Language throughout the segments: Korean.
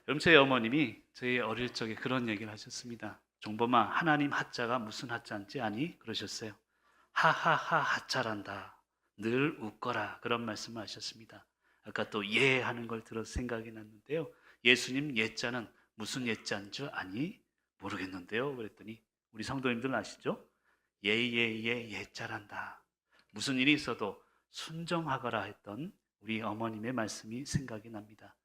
여러분, 저희 어머님이 저희 어릴 적에 그런 얘기를 하셨습니다. 종범아, 하나님 하자가 무슨 하자인지 아니? 그러셨어요. 하하하 하자란다. 늘 웃거라. 그런 말씀을 하셨습니다. 아까 또 예 하는 걸 들어서 생각이 났는데요. 예수님 예자는 무슨 예자인 줄 아니? 모르겠는데요. 그랬더니 우리 성도님들 아시죠? 예예예 예자란다. 무슨 일이 있어도 순종하거라 했던 우리 어머님의 말씀이 생각이 납니다.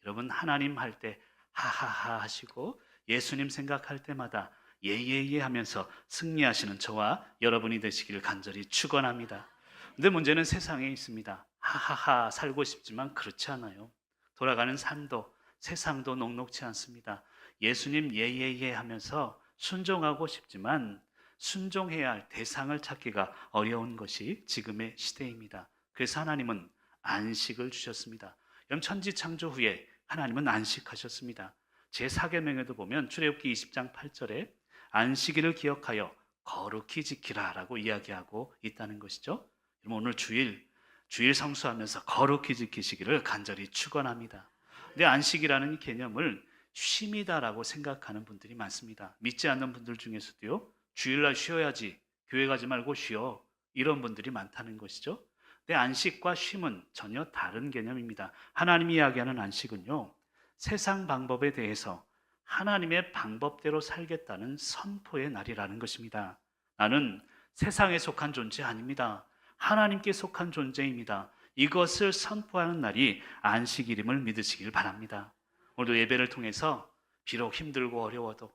여러분, 하나님 할 때 하하하 하시고 예수님 생각할 때마다 예예예 하면서 승리하시는 저와 여러분이 되시기를 간절히 축원합니다. 근데 문제는 세상에 있습니다. 하하하 살고 싶지만 그렇지 않아요. 돌아가는 삶도 세상도 녹록치 않습니다. 예수님 예예예 하면서 순종하고 싶지만 순종해야 할 대상을 찾기가 어려운 것이 지금의 시대입니다. 그래서 하나님은 안식을 주셨습니다. 여러분, 천지창조 후에 하나님은 안식하셨습니다. 제4계명에도 보면 출애굽기 20장 8절에 안식일을 기억하여 거룩히 지키라 라고 이야기하고 있다는 것이죠. 오늘 주일 성수하면서 거룩히 지키시기를 간절히 축원합니다. 근데 안식이라는 개념을 쉼이다라고 생각하는 분들이 많습니다. 믿지 않는 분들 중에서도요, 주일날 쉬어야지, 교회 가지 말고 쉬어, 이런 분들이 많다는 것이죠. 근데 안식과 쉼은 전혀 다른 개념입니다. 하나님이 이야기하는 안식은요, 세상 방법에 대해서 하나님의 방법대로 살겠다는 선포의 날이라는 것입니다. 나는 세상에 속한 존재 아닙니다. 하나님께 속한 존재입니다. 이것을 선포하는 날이 안식일임을 믿으시길 바랍니다. 오늘도 예배를 통해서 비록 힘들고 어려워도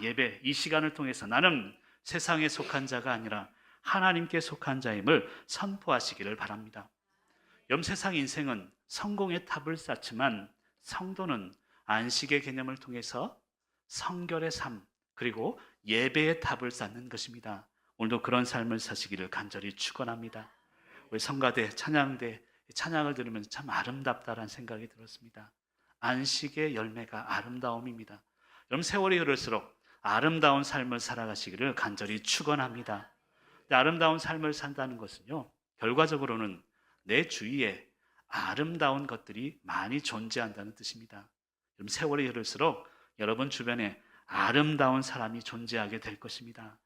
예배 이 시간을 통해서 나는 세상에 속한 자가 아니라 하나님께 속한 자임을 선포하시기를 바랍니다. 세상 인생은 성공의 탑을 쌓지만 성도는 안식의 개념을 통해서 성결의 삶 그리고 예배의 탑을 쌓는 것입니다. 오늘도 그런 삶을 사시기를 간절히 축원합니다. 우리 성가대 찬양대 찬양을 들으면서 참 아름답다라는 생각이 들었습니다. 안식의 열매가 아름다움입니다. 여러분, 세월이 흐를수록 아름다운 삶을 살아가시기를 간절히 축원합니다. 아름다운 삶을 산다는 것은요, 결과적으로는 내 주위에 아름다운 것들이 많이 존재한다는 뜻입니다. 여러분, 세월이 흐를수록 여러분 주변에 아름다운 사람이 존재하게 될 것입니다.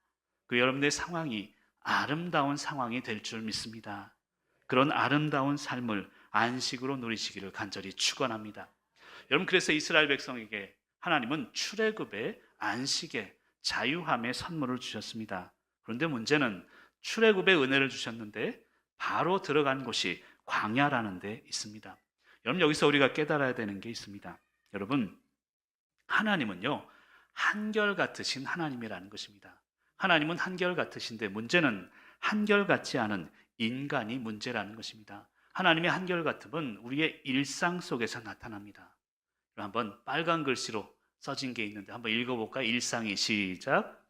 그 여러분의 상황이 아름다운 상황이 될 줄 믿습니다. 그런 아름다운 삶을 안식으로 누리시기를 간절히 축원합니다. 여러분, 그래서 이스라엘 백성에게 하나님은 출애굽의 안식의 자유함의 선물을 주셨습니다. 그런데 문제는 출애굽의 은혜를 주셨는데 바로 들어간 곳이 광야라는 데 있습니다. 여러분, 여기서 우리가 깨달아야 되는 게 있습니다. 여러분, 하나님은요, 한결같으신 하나님이라는 것입니다. 하나님은 한결같으신데 문제는 한결같지 않은 인간이 문제라는 것입니다. 하나님의 한결같음은 우리의 일상 속에서 나타납니다. 한번 빨간 글씨로 써진 게 있는데 한번 읽어볼까요? 일상이 시작.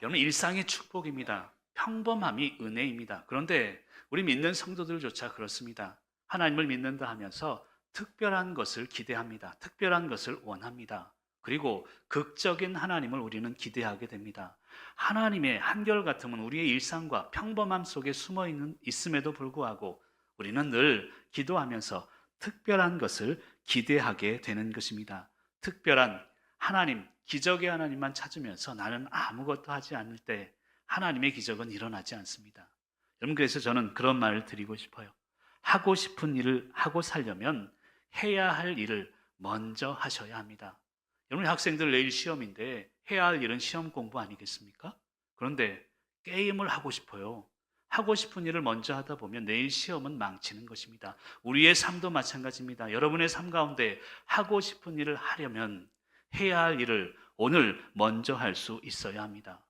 여러분, 일상이 축복입니다. 평범함이 은혜입니다. 그런데 우리 믿는 성도들조차 그렇습니다. 하나님을 믿는다 하면서 특별한 것을 기대합니다. 특별한 것을 원합니다. 그리고 극적인 하나님을 우리는 기대하게 됩니다. 하나님의 한결같음은 우리의 일상과 평범함 속에 숨어 있음에도 불구하고 우리는 늘 기도하면서 특별한 것을 기대하게 되는 것입니다. 특별한 하나님, 기적의 하나님만 찾으면서 나는 아무것도 하지 않을 때 하나님의 기적은 일어나지 않습니다. 여러분, 그래서 저는 그런 말을 드리고 싶어요. 하고 싶은 일을 하고 살려면 해야 할 일을 먼저 하셔야 합니다. 여러분, 학생들 내일 시험인데 해야 할 일은 시험 공부 아니겠습니까? 그런데 게임을 하고 싶어요. 하고 싶은 일을 먼저 하다 보면 내일 시험은 망치는 것입니다. 우리의 삶도 마찬가지입니다. 여러분의 삶 가운데 하고 싶은 일을 하려면 해야 할 일을 오늘 먼저 할 수 있어야 합니다.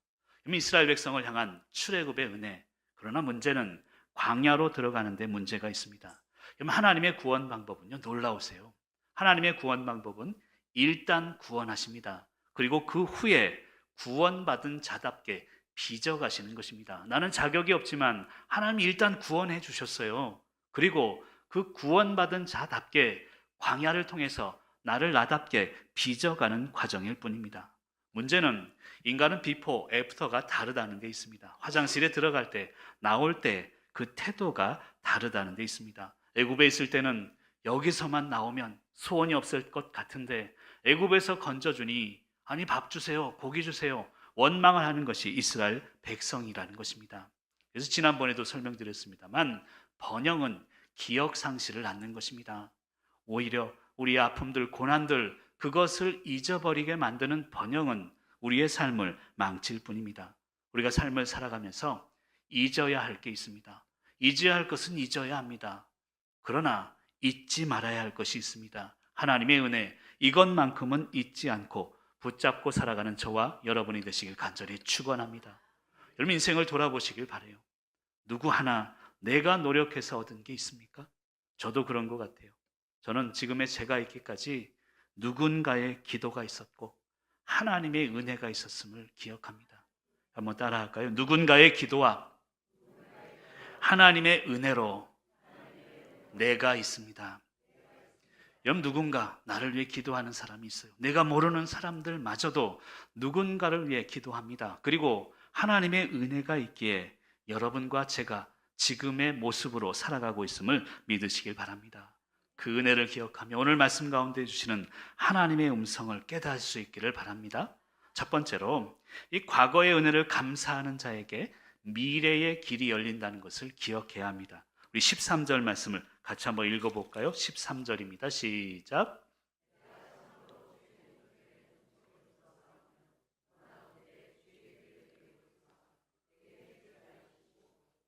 이스라엘 백성을 향한 출애굽의 은혜, 그러나 문제는 광야로 들어가는 데 문제가 있습니다. 하나님의 구원 방법은요, 놀라우세요. 하나님의 구원 방법은 일단 구원하십니다. 그리고 그 후에 구원받은 자답게 빚어가시는 것입니다. 나는 자격이 없지만 하나님이 일단 구원해 주셨어요. 그리고 그 구원받은 자답게 광야를 통해서 나를 나답게 빚어가는 과정일 뿐입니다. 문제는 인간은 비포, 애프터가 다르다는 데 있습니다. 화장실에 들어갈 때, 나올 때 그 태도가 다르다는 데 있습니다. 애굽에 있을 때는 여기서만 나오면 소원이 없을 것 같은데 애굽에서 건져주니 아니 밥 주세요, 고기 주세요, 원망을 하는 것이 이스라엘 백성이라는 것입니다. 그래서 지난번에도 설명드렸습니다만 번영은 기억 상실을 낳는 것입니다. 오히려 우리의 아픔들, 고난들, 그것을 잊어버리게 만드는 번영은 우리의 삶을 망칠 뿐입니다. 우리가 삶을 살아가면서 잊어야 할 게 있습니다. 잊어야 할 것은 잊어야 합니다. 그러나 잊지 말아야 할 것이 있습니다. 하나님의 은혜, 이것만큼은 잊지 않고 붙잡고 살아가는 저와 여러분이 되시길 간절히 축원합니다. 여러분 인생을 돌아보시길 바라요. 누구 하나 내가 노력해서 얻은 게 있습니까? 저도 그런 것 같아요. 저는 지금의 제가 있기까지 누군가의 기도가 있었고 하나님의 은혜가 있었음을 기억합니다. 한번 따라할까요? 누군가의 기도와 하나님의 은혜로 내가 있습니다. 여러분 누군가 나를 위해 기도하는 사람이 있어요. 내가 모르는 사람들마저도 누군가를 위해 기도합니다. 그리고 하나님의 은혜가 있기에 여러분과 제가 지금의 모습으로 살아가고 있음을 믿으시길 바랍니다. 그 은혜를 기억하며 오늘 말씀 가운데 주시는 하나님의 음성을 깨달을 수 있기를 바랍니다. 첫 번째로 이 과거의 은혜를 감사하는 자에게 미래의 길이 열린다는 것을 기억해야 합니다. 우리 13절 말씀을 같이 한번 읽어볼까요? 13절입니다. 시작.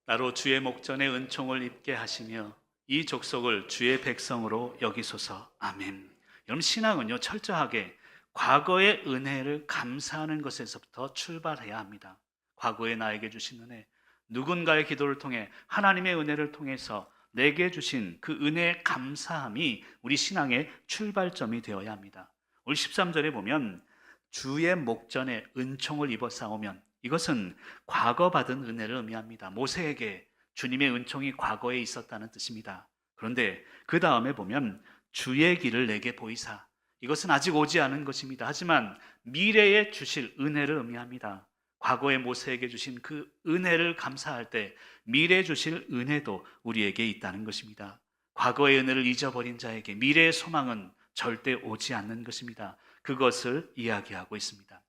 나로 주의 목전에 은총을 입게 하시며 이 족속을 주의 백성으로 여기소서. 아멘. 여러분 신앙은요 철저하게 과거의 은혜를 감사하는 것에서부터 출발해야 합니다. 과거에 나에게 주신 은혜, 누군가의 기도를 통해 하나님의 은혜를 통해서 내게 주신 그 은혜의 감사함이 우리 신앙의 출발점이 되어야 합니다. 오늘 13절에 보면 주의 목전에 은총을 입어 싸우면 이것은 과거 받은 은혜를 의미합니다. 모세에게 주님의 은총이 과거에 있었다는 뜻입니다. 그런데 그 다음에 보면 주의 길을 내게 보이사, 이것은 아직 오지 않은 것입니다. 하지만 미래에 주실 은혜를 의미합니다. 과거에 모세에게 주신 그 은혜를 감사할 때 미래에 주실 은혜도 우리에게 있다는 것입니다. 과거의 은혜를 잊어버린 자에게 미래의 소망은 절대 오지 않는 것입니다. 그것을 이야기하고 있습니다.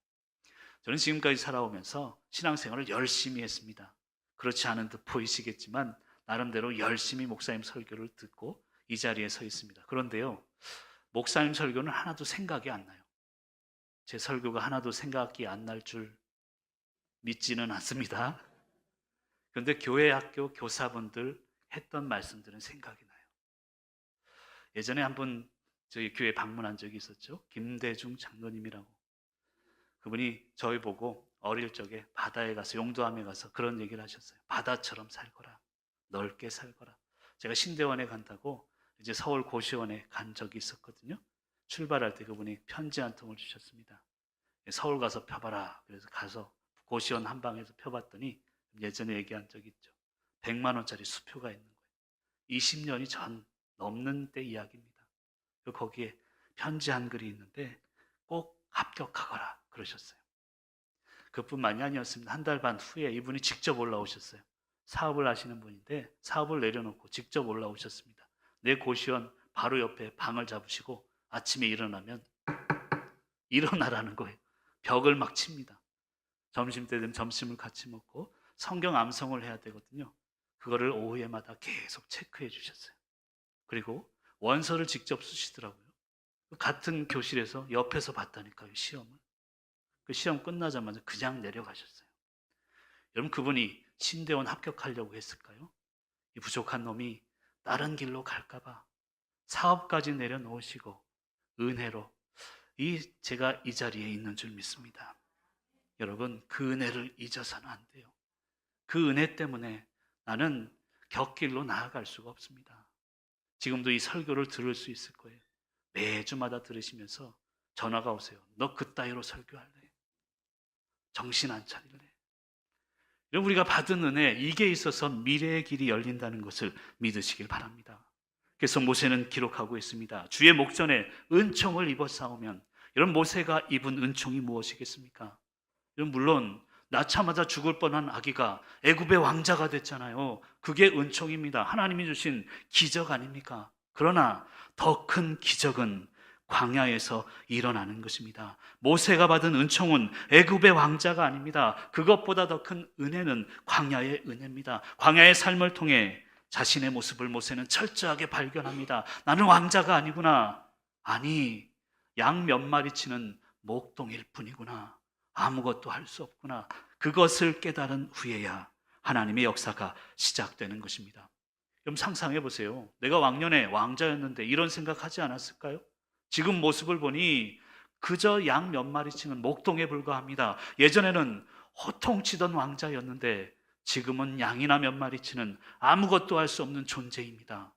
저는 지금까지 살아오면서 신앙생활을 열심히 했습니다. 그렇지 않은 듯 보이시겠지만 나름대로 열심히 목사님 설교를 듣고 이 자리에 서 있습니다. 그런데요, 목사님 설교는 하나도 생각이 안 나요. 제 설교가 하나도 생각이 안 날 줄 믿지는 않습니다. 그런데 교회 학교 교사분들 했던 말씀들은 생각이 나요. 예전에 한번 저희 교회 방문한 적이 있었죠. 김대중 장로님이라고. 그분이 저희 보고 어릴 적에 바다에 가서 용두암에 가서 그런 얘기를 하셨어요. 바다처럼 살거라. 넓게 살거라. 제가 신대원에 간다고 이제 서울 고시원에 간 적이 있었거든요. 출발할 때 그분이 편지 한 통을 주셨습니다. 서울 가서 펴봐라. 그래서 가서 고시원 한방에서 펴봤더니 예전에 얘기한 적이 있죠. 100만 원짜리 수표가 있는 거예요. 20년이 전 넘는 때 이야기입니다. 거기에 편지 한 글이 있는데 꼭 합격하거라 그러셨어요. 그뿐만이 아니었습니다. 한 달 반 후에 이분이 직접 올라오셨어요. 사업을 하시는 분인데 사업을 내려놓고 직접 올라오셨습니다. 내 고시원 바로 옆에 방을 잡으시고 아침에 일어나면 일어나라는 거예요. 벽을 막 칩니다. 점심때 되면 점심을 같이 먹고 성경 암송을 해야 되거든요. 그거를 오후에마다 계속 체크해 주셨어요. 그리고 원서를 직접 쓰시더라고요. 같은 교실에서 옆에서 봤다니까요, 시험을. 그 시험 끝나자마자 그냥 내려가셨어요. 여러분 그분이 신대원 합격하려고 했을까요? 이 부족한 놈이 다른 길로 갈까봐 사업까지 내려놓으시고 은혜로 제가 이 자리에 있는 줄 믿습니다. 여러분 그 은혜를 잊어서는 안 돼요. 그 은혜 때문에 나는 곁길로 나아갈 수가 없습니다. 지금도 이 설교를 들을 수 있을 거예요. 매주마다 들으시면서 전화가 오세요. 너 그따위로 설교할래? 정신 안 차릴래? 여러분 우리가 받은 은혜, 이게 있어서 미래의 길이 열린다는 것을 믿으시길 바랍니다. 그래서 모세는 기록하고 있습니다. 주의 목전에 은총을 입어 싸우면, 여러분 모세가 입은 은총이 무엇이겠습니까? 여러분 물론 낳자마자 죽을 뻔한 아기가 애굽의 왕자가 됐잖아요. 그게 은총입니다. 하나님이 주신 기적 아닙니까? 그러나 더 큰 기적은 광야에서 일어나는 것입니다. 모세가 받은 은총은 애굽의 왕자가 아닙니다. 그것보다 더 큰 은혜는 광야의 은혜입니다. 광야의 삶을 통해 자신의 모습을 모세는 철저하게 발견합니다. 나는 왕자가 아니구나. 아니, 양 몇 마리 치는 목동일 뿐이구나. 아무것도 할 수 없구나. 그것을 깨달은 후에야 하나님의 역사가 시작되는 것입니다. 그럼 상상해 보세요. 내가 왕년에 왕자였는데 이런 생각하지 않았을까요? 지금 모습을 보니 그저 양 몇 마리 치는 목동에 불과합니다. 예전에는 호통치던 왕자였는데 지금은 양이나 몇 마리 치는 아무것도 할 수 없는 존재입니다.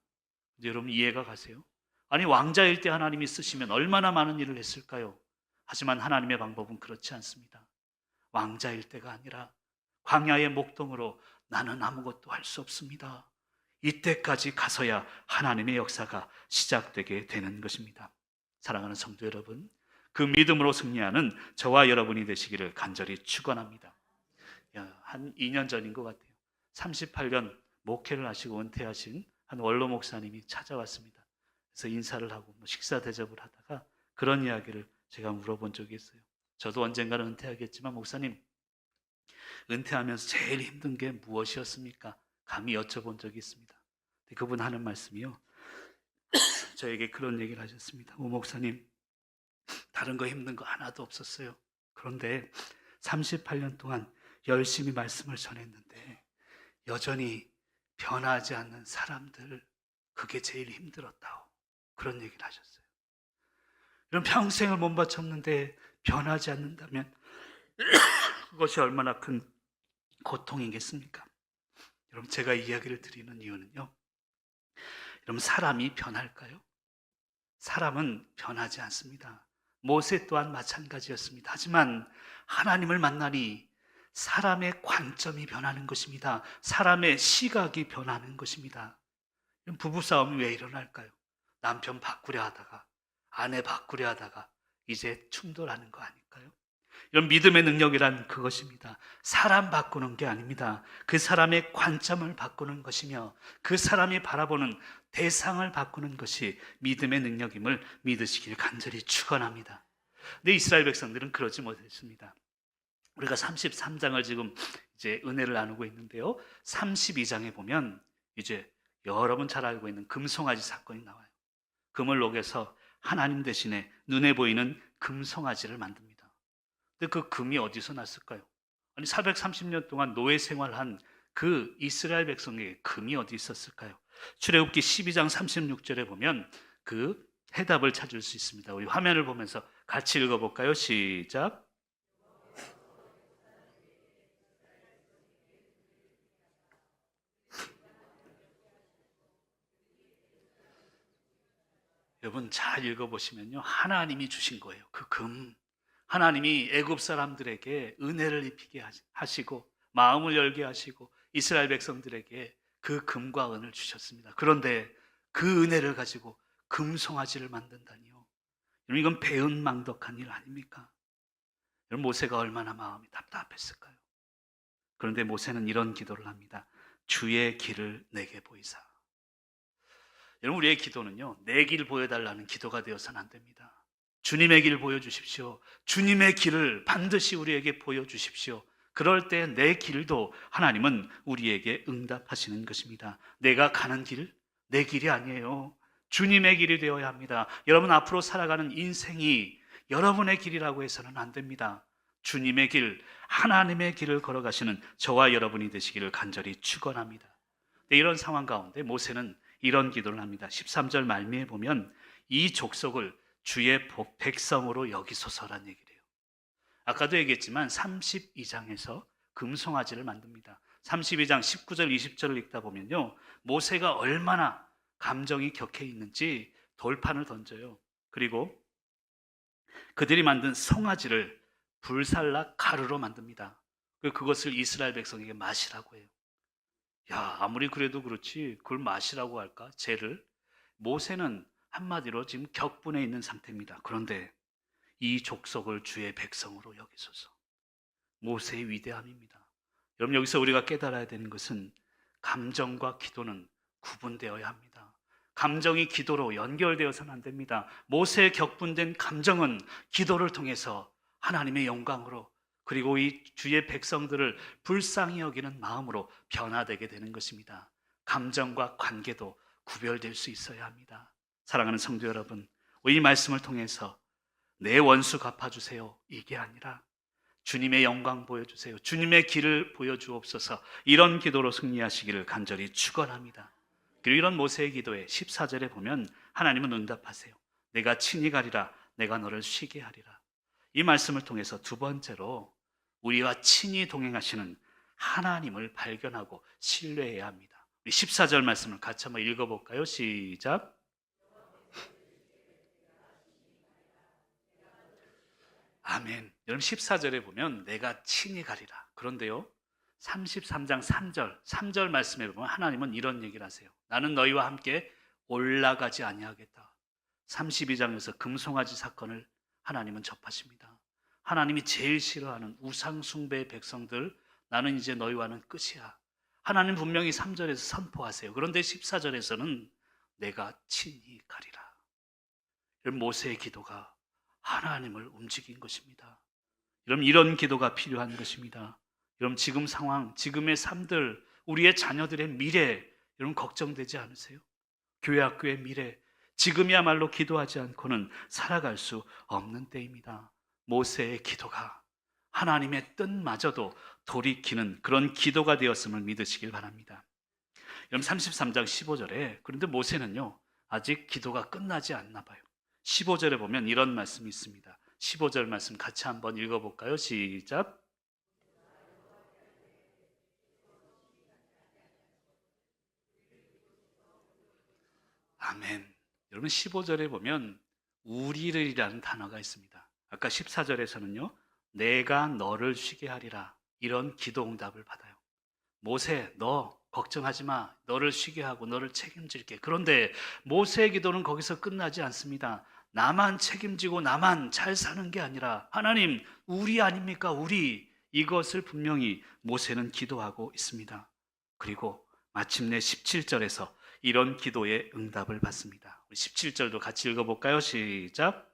여러분 이해가 가세요? 아니 왕자일 때 하나님이 쓰시면 얼마나 많은 일을 했을까요? 하지만 하나님의 방법은 그렇지 않습니다. 왕자일 때가 아니라 광야의 목동으로 나는 아무것도 할 수 없습니다. 이때까지 가서야 하나님의 역사가 시작되게 되는 것입니다. 사랑하는 성도 여러분, 그 믿음으로 승리하는 저와 여러분이 되시기를 간절히 축원합니다. 한 2년 전인 것 같아요. 38년 목회를 하시고 은퇴하신 한 원로 목사님이 찾아왔습니다. 그래서 인사를 하고 식사 대접을 하다가 그런 이야기를 제가 물어본 적이 있어요. 저도 언젠가는 은퇴하겠지만 목사님, 은퇴하면서 제일 힘든 게 무엇이었습니까? 감히 여쭤본 적이 있습니다. 그분 하는 말씀이요, 저에게 그런 얘기를 하셨습니다. 오 목사님, 다른 거 힘든 거 하나도 없었어요. 그런데 38년 동안 열심히 말씀을 전했는데 여전히 변하지 않는 사람들, 그게 제일 힘들었다고 그런 얘기를 하셨어요. 이런 평생을 못 바쳤는데 변하지 않는다면 그것이 얼마나 큰 고통이겠습니까? 여러분 제가 이 이야기를 드리는 이유는요, 여러분 사람이 변할까요? 사람은 변하지 않습니다. 모세 또한 마찬가지였습니다. 하지만 하나님을 만나니 사람의 관점이 변하는 것입니다. 사람의 시각이 변하는 것입니다. 부부싸움이 왜 일어날까요? 남편 바꾸려 하다가 아내 바꾸려 하다가 이제 충돌하는 거 아닐까요? 이런 믿음의 능력이란 그것입니다. 사람 바꾸는 게 아닙니다. 그 사람의 관점을 바꾸는 것이며 그 사람이 바라보는 대상을 바꾸는 것이 믿음의 능력임을 믿으시길 간절히 축원합니다. 근데 이스라엘 백성들은 그러지 못했습니다. 우리가 33장을 지금 이제 은혜를 나누고 있는데요. 32장에 보면 이제 여러분 잘 알고 있는 금송아지 사건이 나와요. 금을 녹여서 하나님 대신에 눈에 보이는 금송아지를 만듭니다. 근데 그 금이 어디서 났을까요? 아니 430년 동안 노예 생활한 그 이스라엘 백성에게 금이 어디 있었을까요? 출애굽기 12장 36절에 보면 그 해답을 찾을 수 있습니다. 우리 화면을 보면서 같이 읽어볼까요? 시작. 여러분 잘 읽어보시면요, 하나님이 주신 거예요. 그 금, 하나님이 애굽 사람들에게 은혜를 입히게 하시고 마음을 열게 하시고 이스라엘 백성들에게 그 금과 은을 주셨습니다. 그런데 그 은혜를 가지고 금송아지를 만든다니요. 여러분 이건 배은망덕한 일 아닙니까? 여러분 모세가 얼마나 마음이 답답했을까요? 그런데 모세는 이런 기도를 합니다. 주의 길을 내게 보이사. 여러분 우리의 기도는요, 내 길 보여달라는 기도가 되어서는 안 됩니다. 주님의 길 보여주십시오. 주님의 길을 반드시 우리에게 보여주십시오. 그럴 때 내 길도 하나님은 우리에게 응답하시는 것입니다. 내가 가는 길, 내 길이 아니에요. 주님의 길이 되어야 합니다. 여러분 앞으로 살아가는 인생이 여러분의 길이라고 해서는 안 됩니다. 주님의 길, 하나님의 길을 걸어가시는 저와 여러분이 되시기를 간절히 축원합니다. 이런 상황 가운데 모세는 이런 기도를 합니다. 13절 말미에 보면 이 족속을 주의 백성으로 여기소서라는 얘기를 해요. 아까도 얘기했지만 32장에서 금송아지를 만듭니다. 32장 19절 20절을 읽다 보면요, 모세가 얼마나 감정이 격해 있는지 돌판을 던져요. 그리고 그들이 만든 송아지를 불살라 가루로 만듭니다. 그것을 이스라엘 백성에게 마시라고 해요. 야, 아무리 그래도 그렇지 그걸 마시라고 할까? 죄를. 모세는 한마디로 지금 격분해 있는 상태입니다. 그런데 이 족속을 주의 백성으로 여기소서. 모세의 위대함입니다. 여러분 여기서 우리가 깨달아야 되는 것은 감정과 기도는 구분되어야 합니다. 감정이 기도로 연결되어서는 안 됩니다. 모세의 격분된 감정은 기도를 통해서 하나님의 영광으로, 그리고 이 주의 백성들을 불쌍히 여기는 마음으로 변화되게 되는 것입니다. 감정과 관계도 구별될 수 있어야 합니다. 사랑하는 성도 여러분, 이 말씀을 통해서 내 원수 갚아주세요, 이게 아니라 주님의 영광 보여주세요, 주님의 길을 보여주옵소서, 이런 기도로 승리하시기를 간절히 축원합니다. 그리고 이런 모세의 기도에 14절에 보면 하나님은 응답하세요. 내가 친히 가리라, 내가 너를 쉬게 하리라. 이 말씀을 통해서 두 번째로 우리와 친히 동행하시는 하나님을 발견하고 신뢰해야 합니다. 우리 14절 말씀을 같이 한번 읽어볼까요? 시작. 아멘. 여러분 14절에 보면 내가 친히 가리라. 그런데요, 33장 3절 말씀에 보면 하나님은 이런 얘기를 하세요. 나는 너희와 함께 올라가지 아니하겠다. 32장에서 금송아지 사건을 하나님은 접하십니다. 하나님이 제일 싫어하는 우상숭배의 백성들, 나는 이제 너희와는 끝이야. 하나님 분명히 3절에서 선포하세요. 그런데 14절에서는 내가 친히 가리라. 모세의 기도가 하나님을 움직인 것입니다. 여러분, 이런 기도가 필요한 것입니다. 여러분, 지금 상황, 지금의 삶들, 우리의 자녀들의 미래, 여러분 걱정되지 않으세요? 교회 학교의 미래, 지금이야말로 기도하지 않고는 살아갈 수 없는 때입니다. 모세의 기도가 하나님의 뜻마저도 돌이키는 그런 기도가 되었음을 믿으시길 바랍니다. 여러분 33장 15절에, 그런데 모세는요 아직 기도가 끝나지 않나 봐요. 15절에 보면 이런 말씀이 있습니다. 15절 말씀 같이 한번 읽어볼까요? 시작. 아멘. 여러분 15절에 보면 우리를이라는 단어가 있습니다. 아까 14절에서는요 내가 너를 쉬게 하리라, 이런 기도 응답을 받아요. 모세, 너 걱정하지 마, 너를 쉬게 하고 너를 책임질게. 그런데 모세의 기도는 거기서 끝나지 않습니다. 나만 책임지고 나만 잘 사는 게 아니라 하나님, 우리 아닙니까? 우리. 이것을 분명히 모세는 기도하고 있습니다. 그리고 마침내 17절에서 이런 기도의 응답을 받습니다. 17절도 같이 읽어볼까요? 시작.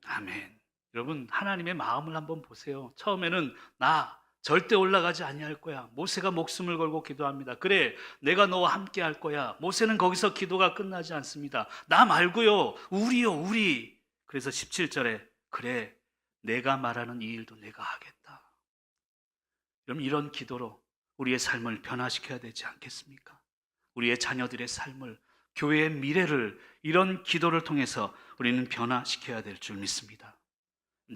아멘. 여러분, 하나님의 마음을 한번 보세요. 처음에는 나 절대 올라가지 아니할 거야. 모세가 목숨을 걸고 기도합니다. 그래, 내가 너와 함께 할 거야. 모세는 거기서 기도가 끝나지 않습니다. 나 말고요, 우리요, 우리. 그래서 17절에 그래, 내가 말하는 이 일도 내가 하겠다. 여러분, 이런 기도로 우리의 삶을 변화시켜야 되지 않겠습니까? 우리의 자녀들의 삶을, 교회의 미래를 이런 기도를 통해서 우리는 변화시켜야 될 줄 믿습니다.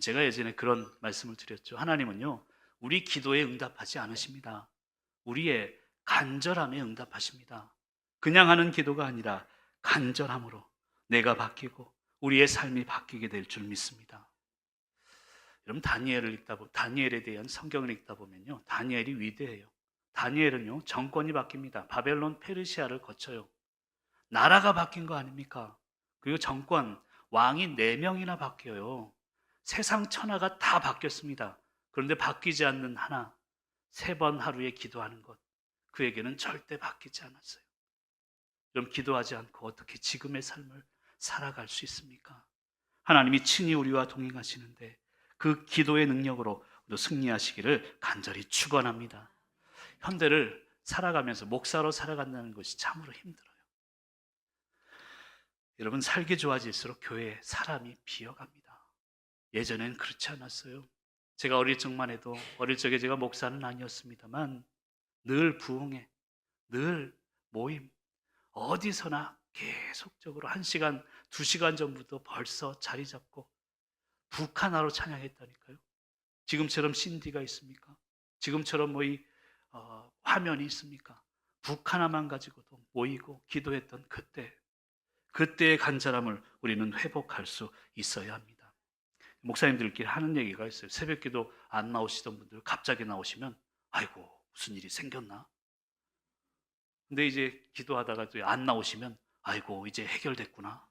제가 예전에 그런 말씀을 드렸죠. 하나님은요 우리 기도에 응답하지 않으십니다. 우리의 간절함에 응답하십니다. 그냥 하는 기도가 아니라 간절함으로 내가 바뀌고 우리의 삶이 바뀌게 될 줄 믿습니다. 여러분, 다니엘에 대한 성경을 읽다 보면요 다니엘이 위대해요. 다니엘은요 정권이 바뀝니다. 바벨론 페르시아를 거쳐요. 나라가 바뀐 거 아닙니까? 그리고 정권, 왕이 4명이나 바뀌어요. 세상 천하가 다 바뀌었습니다. 그런데 바뀌지 않는 하나, 3번 하루에 기도하는 것, 그에게는 절대 바뀌지 않았어요. 그럼 기도하지 않고 어떻게 지금의 삶을 살아갈 수 있습니까? 하나님이 친히 우리와 동행하시는데 그 기도의 능력으로 우리도 승리하시기를 간절히 축원합니다. 현대를 살아가면서 목사로 살아간다는 것이 참으로 힘들어요. 여러분, 살기 좋아질수록 교회에 사람이 비어갑니다. 예전엔 그렇지 않았어요. 제가 어릴 적만 해도, 어릴 적에 제가 목사는 아니었습니다만 늘 부흥회, 늘 모임, 어디서나 계속적으로 1시간, 2시간 전부터 벌써 자리 잡고 북 하나로 찬양했다니까요. 지금처럼 CD가 있습니까? 지금처럼 화면이 있습니까? 북 하나만 가지고도 모이고 기도했던 그때의 간절함을 우리는 회복할 수 있어야 합니다. 목사님들끼리 하는 얘기가 있어요. 새벽기도 안 나오시던 분들 갑자기 나오시면 아이고 무슨 일이 생겼나? 근데 이제 기도하다가 또 안 나오시면 아이고 이제 해결됐구나.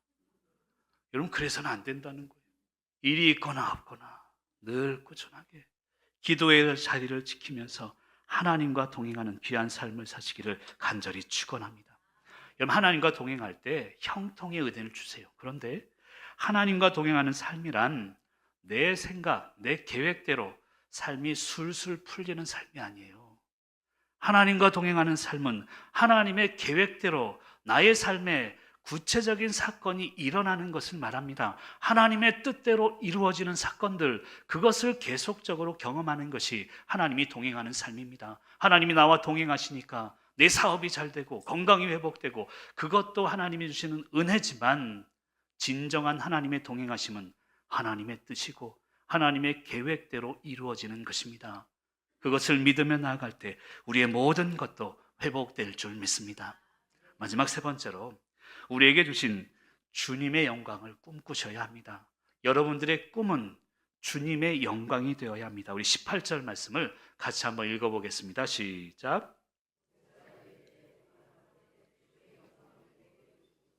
여러분, 그래서는 안 된다는 거예요. 일이 있거나 없거나 늘 꾸준하게 기도의 자리를 지키면서 하나님과 동행하는 귀한 삶을 사시기를 간절히 축원합니다. 여러분, 하나님과 동행할 때 형통의 은혜를 주세요. 그런데 하나님과 동행하는 삶이란 내 생각, 내 계획대로 삶이 술술 풀리는 삶이 아니에요. 하나님과 동행하는 삶은 하나님의 계획대로 나의 삶에 구체적인 사건이 일어나는 것을 말합니다. 하나님의 뜻대로 이루어지는 사건들, 그것을 계속적으로 경험하는 것이 하나님이 동행하는 삶입니다. 하나님이 나와 동행하시니까 내 사업이 잘 되고 건강이 회복되고, 그것도 하나님이 주시는 은혜지만, 진정한 하나님의 동행하심은 하나님의 뜻이고 하나님의 계획대로 이루어지는 것입니다. 그것을 믿으며 나아갈 때 우리의 모든 것도 회복될 줄 믿습니다. 마지막 세 번째로, 우리에게 주신 주님의 영광을 꿈꾸셔야 합니다. 여러분들의 꿈은 주님의 영광이 되어야 합니다. 우리 18절 말씀을 같이 한번 읽어보겠습니다. 시작.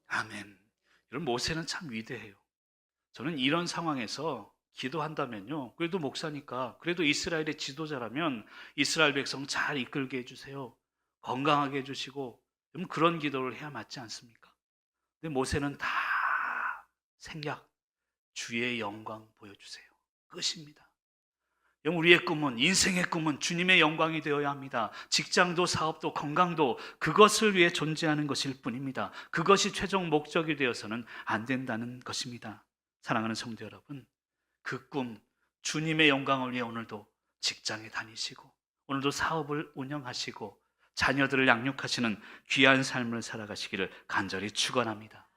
아멘. 여러분, 모세는 참 위대해요. 저는 이런 상황에서 기도한다면요, 그래도 목사니까, 그래도 이스라엘의 지도자라면 이스라엘 백성 잘 이끌게 해주세요, 건강하게 해주시고, 그런 기도를 해야 맞지 않습니까? 근데 모세는 다 생략, 주의 영광 보여주세요, 끝입니다. 우리의 꿈은, 인생의 꿈은 주님의 영광이 되어야 합니다. 직장도 사업도 건강도 그것을 위해 존재하는 것일 뿐입니다. 그것이 최종 목적이 되어서는 안 된다는 것입니다. 사랑하는 성도 여러분, 그 꿈, 주님의 영광을 위해 오늘도 직장에 다니시고, 오늘도 사업을 운영하시고, 자녀들을 양육하시는 귀한 삶을 살아가시기를 간절히 축원합니다.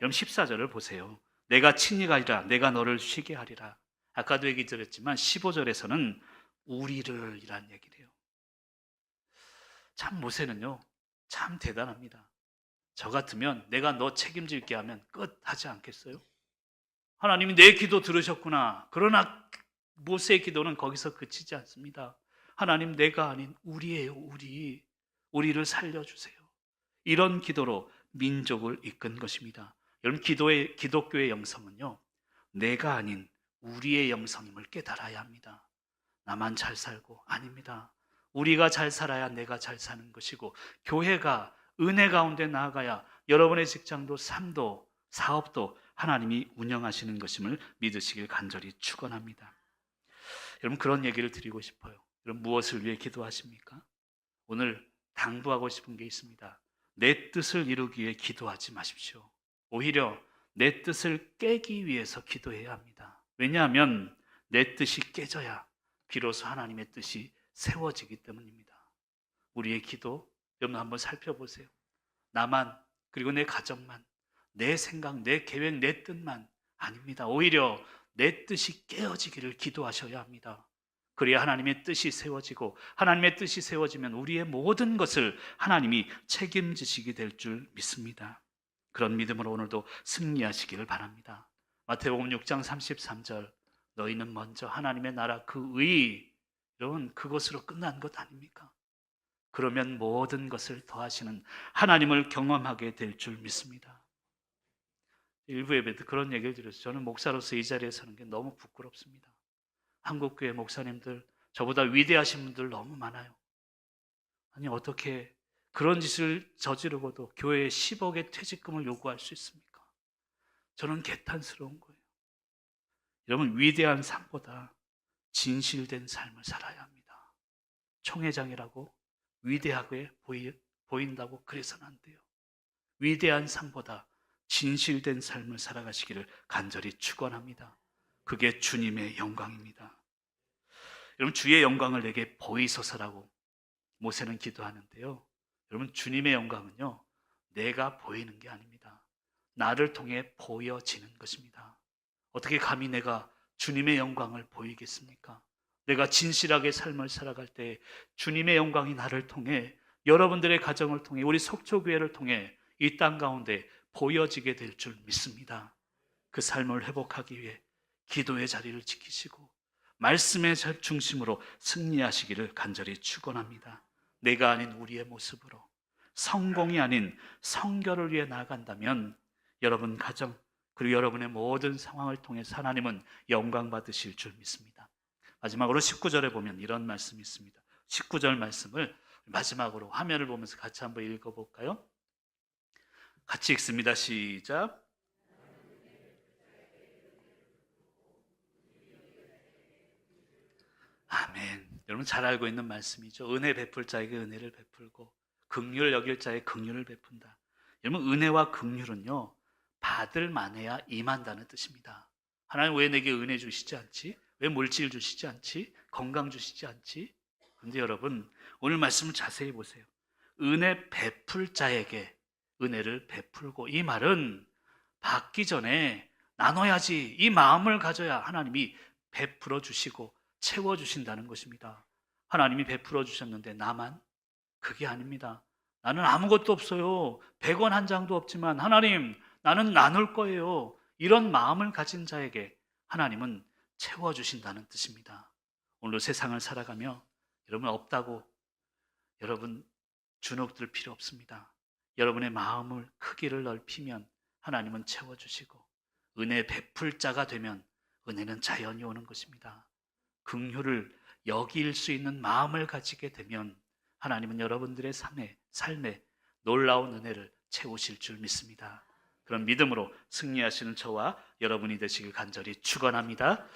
여러분, 14절을 보세요. 내가 친히 가리라, 내가 너를 쉬게 하리라. 아까도 얘기 드렸지만 15절에서는 우리를 이란 얘기를 해요. 참 모세는요, 참 대단합니다. 저 같으면 내가 너 책임질게 하면 끝 하지 않겠어요? 하나님이 내 기도 들으셨구나. 그러나 모세의 기도는 거기서 그치지 않습니다. 하나님, 내가 아닌 우리예요, 우리. 우리를 살려주세요. 이런 기도로 민족을 이끈 것입니다. 여러분, 기독교의 영성은요, 내가 아닌 우리의 영성임을 깨달아야 합니다. 나만 잘 살고, 아닙니다. 우리가 잘 살아야 내가 잘 사는 것이고, 교회가 은혜 가운데 나아가야 여러분의 직장도 삶도 사업도 하나님이 운영하시는 것임을 믿으시길 간절히 축원합니다. 여러분, 그런 얘기를 드리고 싶어요. 여러분, 무엇을 위해 기도하십니까? 오늘 당부하고 싶은 게 있습니다. 내 뜻을 이루기 위해 기도하지 마십시오. 오히려 내 뜻을 깨기 위해서 기도해야 합니다. 왜냐하면 내 뜻이 깨져야 비로소 하나님의 뜻이 세워지기 때문입니다. 우리의 기도, 여러분 한번 살펴보세요. 나만, 그리고 내 가정만, 내 생각, 내 계획, 내 뜻만 아닙니다. 오히려 내 뜻이 깨어지기를 기도하셔야 합니다. 그래야 하나님의 뜻이 세워지고, 하나님의 뜻이 세워지면 우리의 모든 것을 하나님이 책임지시게 될 줄 믿습니다. 그런 믿음으로 오늘도 승리하시기를 바랍니다. 마태복음 6장 33절, 너희는 먼저 하나님의 나라 그 의, 여러분, 그것으로 끝난 것 아닙니까? 그러면 모든 것을 더하시는 하나님을 경험하게 될 줄 믿습니다. 일부 예배 때 그런 얘기를 드렸어요. 저는 목사로서 이 자리에 서는 게 너무 부끄럽습니다. 한국교회 목사님들, 저보다 위대하신 분들 너무 많아요. 아니, 어떻게 그런 짓을 저지르고도 교회에 10억의 퇴직금을 요구할 수 있습니까? 저는 개탄스러운 거예요. 여러분, 위대한 삶보다 진실된 삶을 살아야 합니다. 총회장이라고 위대하게 보인다고 그래서는 안 돼요. 위대한 삶보다 진실된 삶을 살아가시기를 간절히 축원합니다. 그게 주님의 영광입니다. 여러분, 주의 영광을 내게 보이소서라고 모세는 기도하는데요, 여러분, 주님의 영광은요, 내가 보이는 게 아닙니다. 나를 통해 보여지는 것입니다. 어떻게 감히 내가 주님의 영광을 보이겠습니까? 내가 진실하게 삶을 살아갈 때 주님의 영광이 나를 통해, 여러분들의 가정을 통해, 우리 속초교회를 통해 이 땅 가운데 보여지게 될 줄 믿습니다. 그 삶을 회복하기 위해 기도의 자리를 지키시고 말씀의 중심으로 승리하시기를 간절히 축원합니다. 내가 아닌 우리의 모습으로 성공이 아닌 성결을 위해 나아간다면 여러분 가정, 그리고 여러분의 모든 상황을 통해서 하나님은 영광 받으실 줄 믿습니다. 마지막으로 19절에 보면 이런 말씀이 있습니다. 19절 말씀을 마지막으로 화면을 보면서 같이 한번 읽어볼까요? 같이 읽습니다. 시작. 아멘. 여러분 잘 알고 있는 말씀이죠. 은혜 베풀 자에게 은혜를 베풀고 긍휼 여길 자에게 긍휼을 베푼다. 여러분 은혜와 긍휼은요, 받을 만해야 임한다는 뜻입니다. 하나님 왜 내게 은혜 주시지 않지? 왜 물질 주시지 않지? 건강 주시지 않지? 그런데 여러분 오늘 말씀을 자세히 보세요. 은혜 베풀 자에게 은혜를 베풀고, 이 말은 받기 전에 나눠야지, 이 마음을 가져야 하나님이 베풀어 주시고 채워 주신다는 것입니다. 하나님이 베풀어 주셨는데 나만? 그게 아닙니다. 나는 아무것도 없어요. 100원 한 장도 없지만 하나님, 나는 나눌 거예요. 이런 마음을 가진 자에게 하나님은 채워 주신다는 뜻입니다. 오늘 세상을 살아가며 여러분 없다고 여러분 주눅들 필요 없습니다. 여러분의 마음을 크기를 넓히면 하나님은 채워주시고, 은혜 베풀 자가 되면 은혜는 자연히 오는 것입니다. 긍휼을 여길 수 있는 마음을 가지게 되면 하나님은 여러분들의 삶에 놀라운 은혜를 채우실 줄 믿습니다. 그런 믿음으로 승리하시는 저와 여러분이 되시길 간절히 축원합니다.